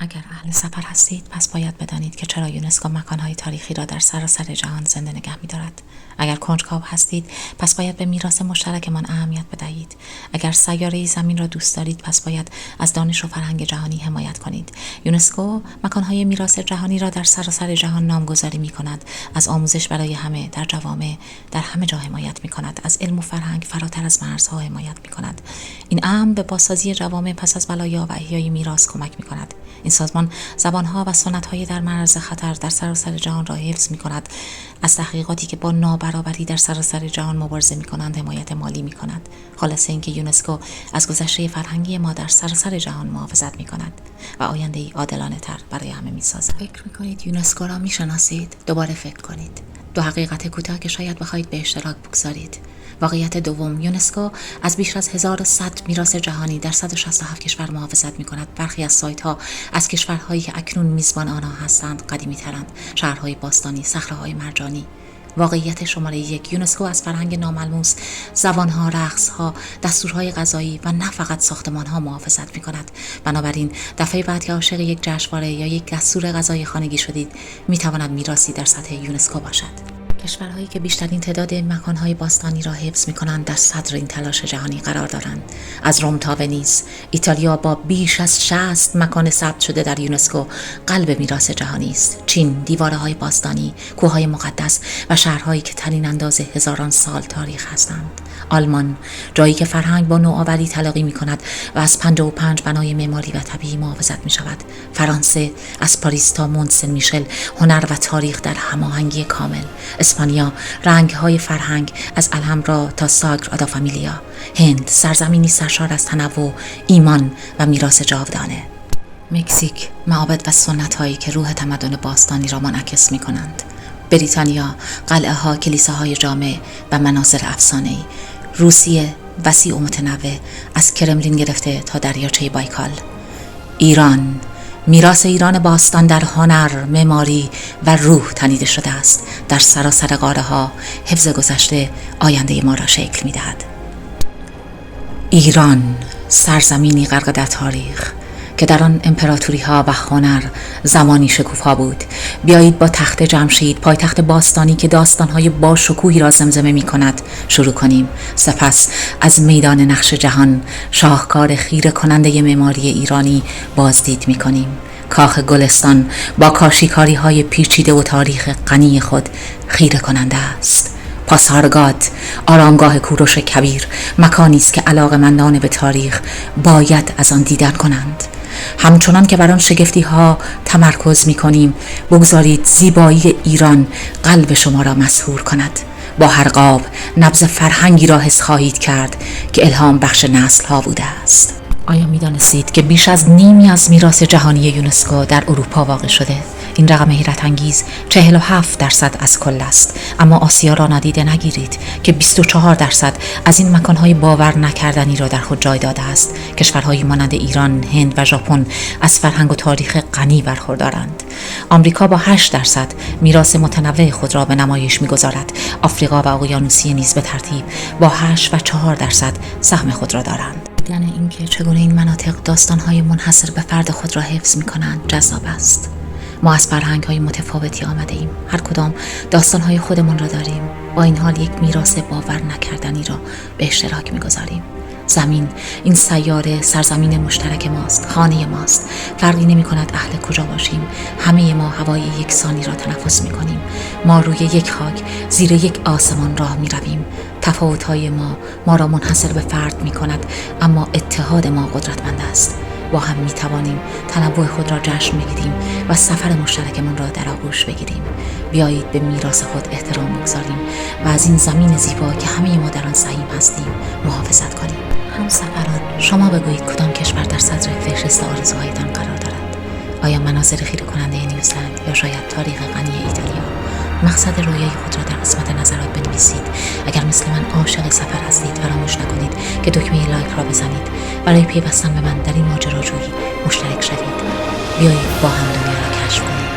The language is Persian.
اگر اهل سفر هستید پس باید بدانید که چرا یونسکو مکانهای تاریخی را در سراسر جهان زنده نگه می‌دارد. اگر کنجکاو هستید پس باید به میراث مشترکمان اهمیت بدهید. اگر سیاره زمین را دوست دارید پس باید از دانش و فرهنگ جهانی حمایت کنید. یونسکو مکانهای میراث جهانی را در سراسر جهان نامگذاری می‌کند. از آموزش برای همه در جوامع در همه جا حمایت می‌کند. از علم و فرهنگ فراتر از مرزها حمایت می‌کند. این امر به بازسازی جوامع پس از بلایا و احیای میراث کمک می‌کند. این سازمان زبانها و سنت‌های در معرض خطر در سراسر جهان را حفظ می‌کند. از تحقیقاتی که با نابرابری در سراسر جهان مبارزه می‌کنند حمایت مالی می‌کند. خلاصه اینکه یونسکو از گذشته فرهنگی ما در سراسر جهان محافظت می‌کند و آینده‌ای عادلانه‌تر برای همه می‌سازد. فکر می‌کنید یونسکو را می‌شناسید؟ دوباره فکر کنید. دو حقیقت کوتاه که شاید بخواهید به اشتراک بگذارید. واقعیت دوم، یونسکو از بیش از 1100 میراث جهانی در 167 کشور محافظت می‌کند. برخی از سایت‌ها از کشورهایی که اکنون میزبان آنها هستند قدیمی‌ترند. شهرهای باستانی، صخره‌های مرجانی. واقعیت شماره 1، یونسکو از فرهنگ ناملموس، زبانها، رقصها، دستورهای غذایی و نه فقط ساختمانها محافظت می‌کند. بنابراین دفعه بعد که عاشق یک جشنواره یا یک دستور غذای خانگی شدید، می‌تواند میراثی در سطح یونسکو باشد. کشورهایی که بیشترین تعداد مکانهای باستانی را حفظ می‌کنند در صدر این تلاش جهانی قرار دارند. از روم تا ونیز، ایتالیا با بیش از 60 مکان ثبت شده در یونسکو قلب میراث جهانی است. چین، دیوارهای باستانی، کوههای مقدس و شهرهایی که ترین اندازه هزاران سال تاریخ هستند. آلمان، جایی که فرهنگ با نوآوری تلاقی می‌کند و از 55 بنای معماری و طبیعی محافظت می‌شود. فرانسه، از پاریس تا مونت سن میشل، هنر و تاریخ در هماهنگی کامل. اسپانیا، رنگ‌های فرهنگ از الهمبرا تا ساگرادو فامیلیا. هند، سرزمینی سرشار از تنوع، ایمان و میراث جاودانه. مکزیک، معابد و سنت‌هایی که روح تمدن باستانی را منعکس می‌کنند. بریتانیا، قلعه‌ها، کلیساهای جامع و مناظر افسانه‌ای. روسیه، وسیع و متنوع، از کرملین گرفته تا دریاچه بایکال. ایران، میراث ایران باستان در هنر، معماری و روح تنیده شده است. در سراسر قاره‌ها حفظ گذشته آینده ما را شکل می‌دهد. ایران، سرزمینی غرق در تاریخ که در آن امپراتوری‌ها و هنر زمانی شکوفا بود. بیایید با تخت جمشید، پایتخت باستانی که داستان‌های با شکوهی را زمزمه می‌کند، شروع کنیم. سپس از میدان نقش جهان، شاهکار خیره کننده معماری ایرانی بازدید می‌کنیم. کاخ گلستان با کاشیکاری‌های پیچیده و تاریخ غنی خود خیره کننده است. پاسارگاد، آرامگاه کوروش کبیر، مکانی است که علاقه‌مندان به تاریخ باید از آن دیدن کنند. همچنان که بر آن شگفتی‌ها تمرکز می‌کنیم، بگذارید زیبایی ایران قلب شما را مسحور کند. با هر قاب نبض فرهنگی را حس خواهید کرد که الهام بخش نسل‌ها بوده است. آیا می‌دانستید که بیش از نیمی از میراث جهانی یونسکو در اروپا واقع شده؟ این رقم حیرت انگیز 47% از کل است، اما آسیا را نادیده نگیرید که 24% از این مکان‌های باور نکردنی را در خود جای داده است. کشورهایی مانند ایران، هند و ژاپن از فرهنگ و تاریخ غنی برخوردارند. آمریکا با 8% میراث متنوع خود را به نمایش می‌گذارد. آفریقا و اقیانوسیه نیز به ترتیب با 8 و 4% سهم خود را دارند. یعنی اینکه چگونه این مناطق داستان‌های منحصر به فرد خود را حفظ می‌کنند جذاب است. ما از فرهنگ‌های متفاوتی آمده ایم. هر کدام داستان‌های خودمان را داریم. با این حال یک میراث باور نکردنی را به اشتراک می‌گذاریم. زمین، این سیاره سرزمین مشترک ماست، خانه ماست. فرقی نمی‌کند اهل کجا باشیم. همه ما هوای یکسانی را تنفس می‌کنیم. ما روی یک خاک، زیر یک آسمان راه می‌رویم. تفاوت‌های ما را منحصر به فرد می‌کند، اما اتحاد ما قدرتمند است. با هم می‌توانیم تنوع خود را جشن بگیریم و سفر مشترکمان را در آغوش بگیریم. بیایید به میراث خود احترام بگذاریم و از این زمین زیبا که همه ما در آن سهیم هستیم محافظت کنیم. همسفران، شما بگویید کدام کشور در صدر فهرست آرزوهایتان قرار دارد؟ آیا مناظر خیره کننده نیوزلند یا شاید تاریخ غنی ایتالیا؟ مقصد رویای خود را در قسمت نظرات بنویسید. اگر مثل من عاشق سفر هستید فراموش نکنید که دکمه لایک را بزنید. برای پیوستن به من در این ماجراجویی مشترک شوید. بیایید با هم دنیا را کشف کنیم.